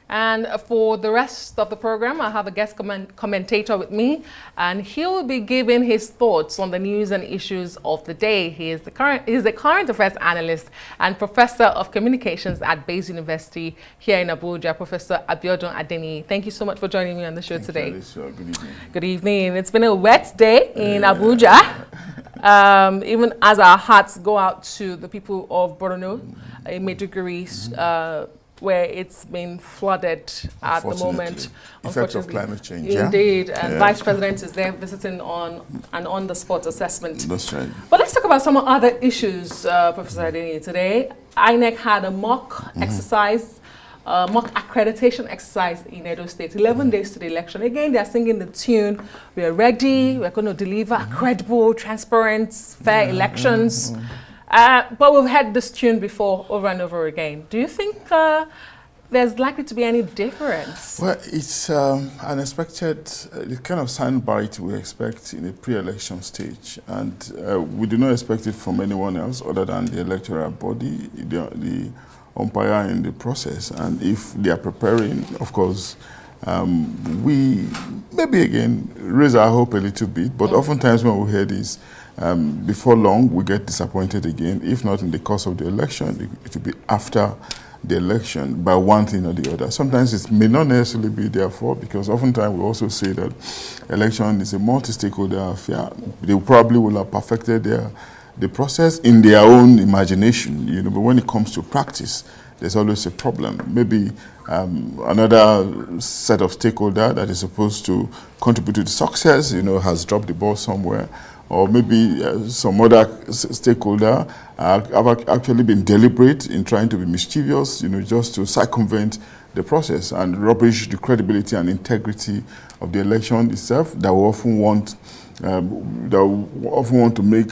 And for the rest of the program, I have a guest commentator with me, and he'll be giving his thoughts on the news and issues of the day. He's a current affairs analyst and professor of communications at Bayes University here in Abuja, Professor Adeniyi. Thank you so much for joining me on the show today. Good evening. Good evening. It's been a wet day in Abuja. Even as our hearts go out to the people of Borno, in Maiduguri, where it's been flooded at the moment. Effect of climate change. Indeed, yeah? And Vice President is there visiting on an on-the-spot assessment. That's right. But let's talk about some other issues, Professor Adeniyi. Today, INEC had a mock exercise, mock accreditation exercise in Edo State, 11 days to the election. Again, they're singing the tune, we're ready, we're going to deliver credible, transparent, fair elections. But we've had this tune before, over and over again. Do you think there's likely to be any difference? Well, it's unexpected, the kind of soundbite we expect in a pre-election stage. And we do not expect it from anyone else other than the electoral body, the umpire in the process. And if they are preparing, of course, we maybe again raise our hope a little bit, but oftentimes when we hear this, before long, we get disappointed again. If not in the course of the election, it will be after the election by one thing or the other. Sometimes it may not necessarily be therefore, because oftentimes we also say that election is a multi-stakeholder affair. They probably will have perfected the process in their own imagination, you know, but when it comes to practice, there's always a problem. Maybe another set of stakeholder that is supposed to contribute to the success, you know, has dropped the ball somewhere. Or maybe some other stakeholder have actually been deliberate in trying to be mischievous, you know, just to circumvent the process and rubbish the credibility and integrity of the election itself that we often want, to make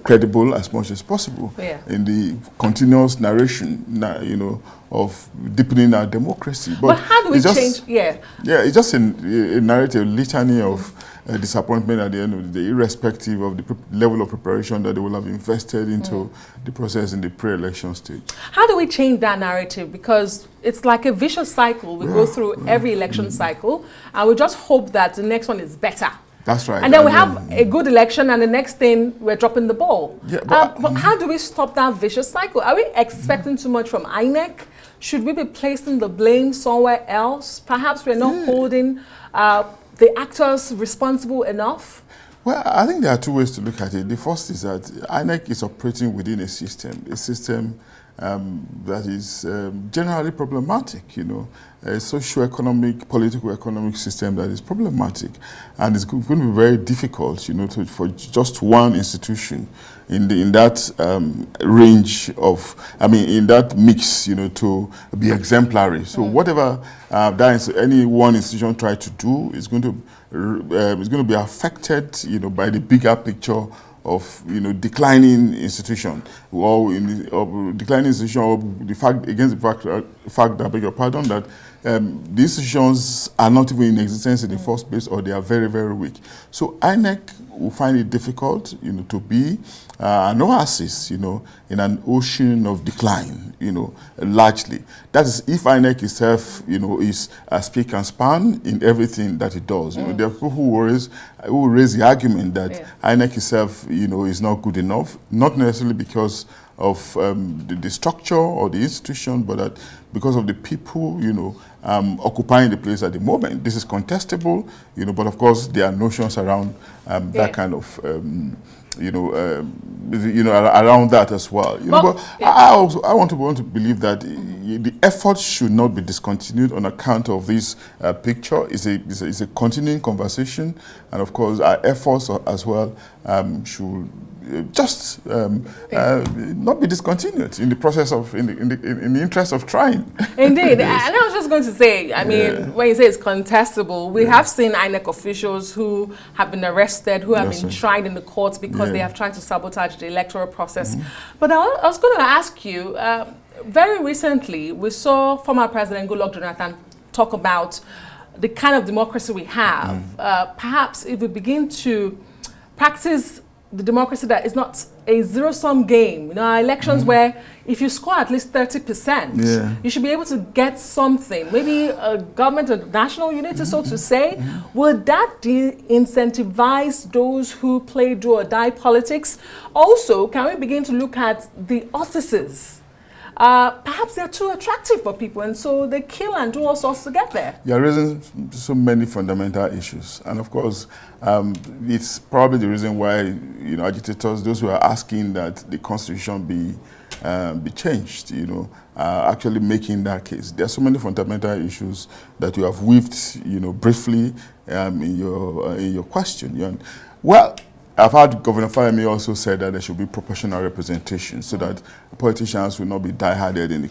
credible as much as possible in the continuous narration, you know, of deepening our democracy. But how do we change? Yeah, it's just a narrative, litany of disappointment at the end of the day, irrespective of the level of preparation that they will have invested into the process in the pre-election stage. How do we change that narrative? Because it's like a vicious cycle. We go through every election cycle, and we just hope that the next one is better. That's right. And then we have a good election, and the next thing, we're dropping the ball. Yeah, but how do we stop that vicious cycle? Are we expecting too much from INEC? Should we be placing the blame somewhere else? Perhaps we're not holding the actors responsible enough? Well, I think there are two ways to look at it. The first is that INEC is operating within a system that is generally problematic, you know, a socio-economic, political-economic system that is problematic. And it's going to be very difficult, you know, for just one institution in that range of, in that mix, you know, to be exemplary. So whatever any one institution try to do is going to be affected, you know, by the bigger picture of, you know, declining institution, or declining institution, or the fact that, I beg your pardon, that the institutions are not even in existence in the first place, or they are very, very weak. So INEC will find it difficult, you know, to be an oasis, you know, in an ocean of decline, you know, largely. That is, if INEC itself, you know, is speak and span in everything that it does. You know, there are people who will raise the argument that INEC itself, you know, is not good enough, not necessarily because of the structure or the institution, but that because of the people, you know, occupying the place at the moment. This is contestable, you know, but of course there are notions around that kind of, around that as well. You know, but I want to believe that the effort should not be discontinued on account of this picture. It's a continuing conversation, and of course our efforts as well should just not be discontinued in the process of in the interest of trying. Indeed, and I was just going to say, I mean, when you say it's contestable, we have seen INEC officials who have been arrested, who have been tried in the courts because they have tried to sabotage the electoral process. But I was going to ask you, very recently we saw former President Goodluck Jonathan talk about the kind of democracy we have. Perhaps if we begin to practice the democracy that is not a zero-sum game. You know, our elections where if you score at least 30%, you should be able to get something. Maybe a government, a national unity, so to say. Would that incentivize those who play do or die politics? Also, can we begin to look at the offices? Perhaps they're too attractive for people, and so they kill and do all sorts to get there. You're raising so many fundamental issues, and of course, it's probably the reason why, you know, agitators, those who are asking that the constitution be changed, you know, actually making that case. There are so many fundamental issues that you have weaved, you know, briefly in your question. Well, I've heard Governor Fayemi also said that there should be proportional representation so that politicians will not be die-harded in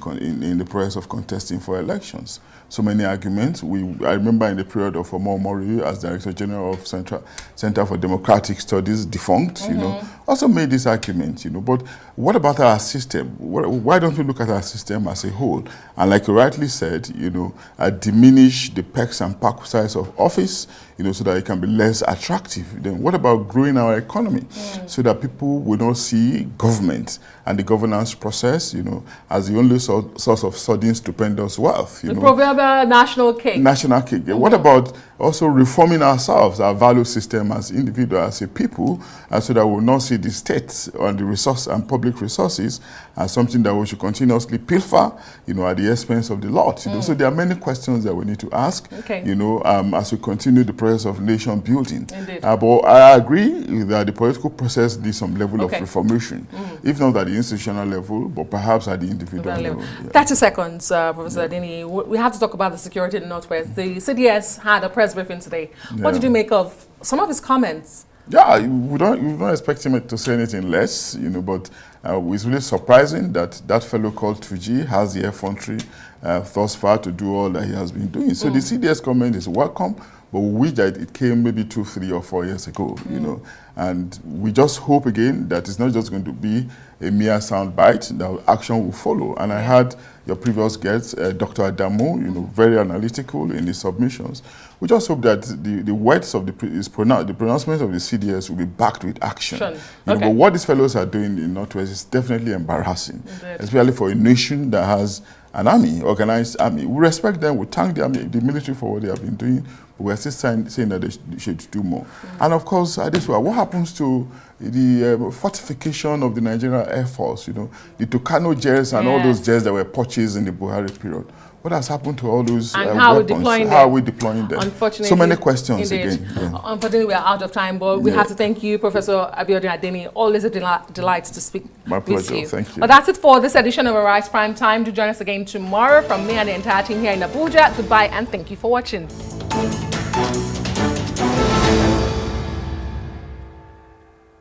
the process of contesting for elections. So many arguments. I remember in the period of Omar Mori as Director General of Center for Democratic Studies, defunct, you know, also made this argument, you know. But what about our system? Why don't we look at our system as a whole? And like you rightly said, you know, diminish the perks and perquisites of office, you know, so that it can be less attractive. Then what about growing our economy so that people will not see government and the governance process, you know, as the only source of sudden stupendous wealth? The proverbial national cake. National cake. What about also reforming ourselves, our value system as individuals, as a people, so that we will not see the state and the resource and public resources as something that we should continuously pilfer, you know, at the expense of the lot. You know? So there are many questions that we need to ask, you know, as we continue the process of nation building. But I agree that the political process needs some level of reformation, if not at the institutional level, but perhaps at the individual level. 30 seconds, Professor Adeniyi. We have to talk about the security in the Northwest. The CDS had a press briefing today. What did you make of some of his comments? Yeah, we don't expect him to say anything less, you know, but it's really surprising that that fellow called 2G has the effrontery thus far to do all that he has been doing. So the CDS comment is welcome, but we wish that it came maybe 2, 3, or 4 years ago, you know. And we just hope again that it's not just going to be a mere soundbite, that action will follow. And I heard your previous guest, Dr. Adamu, you know, very analytical in his submissions. We just hope that the words of the pronouncement of the CDS will be backed with action. You know, but what these fellows are doing in Northwest is definitely embarrassing, especially for a nation that has an army, organized army. We respect them, we thank the army, the military for what they have been doing, but we're still saying that they should do more. And of course, what happens to the fortification of the Nigerian Air Force, you know, the Tucano jets and all those jets that were purchased in the Buhari period? What has happened to all those weapons? How are we deploying them? Unfortunately, so many questions again. Unfortunately, we are out of time, but we have to thank you, Professor Adeniyi. Always a delight to speak with you. Thank you. But that's it for this edition of Arise Prime Time. Do join us again tomorrow from me and the entire team here in Abuja. Goodbye and thank you for watching.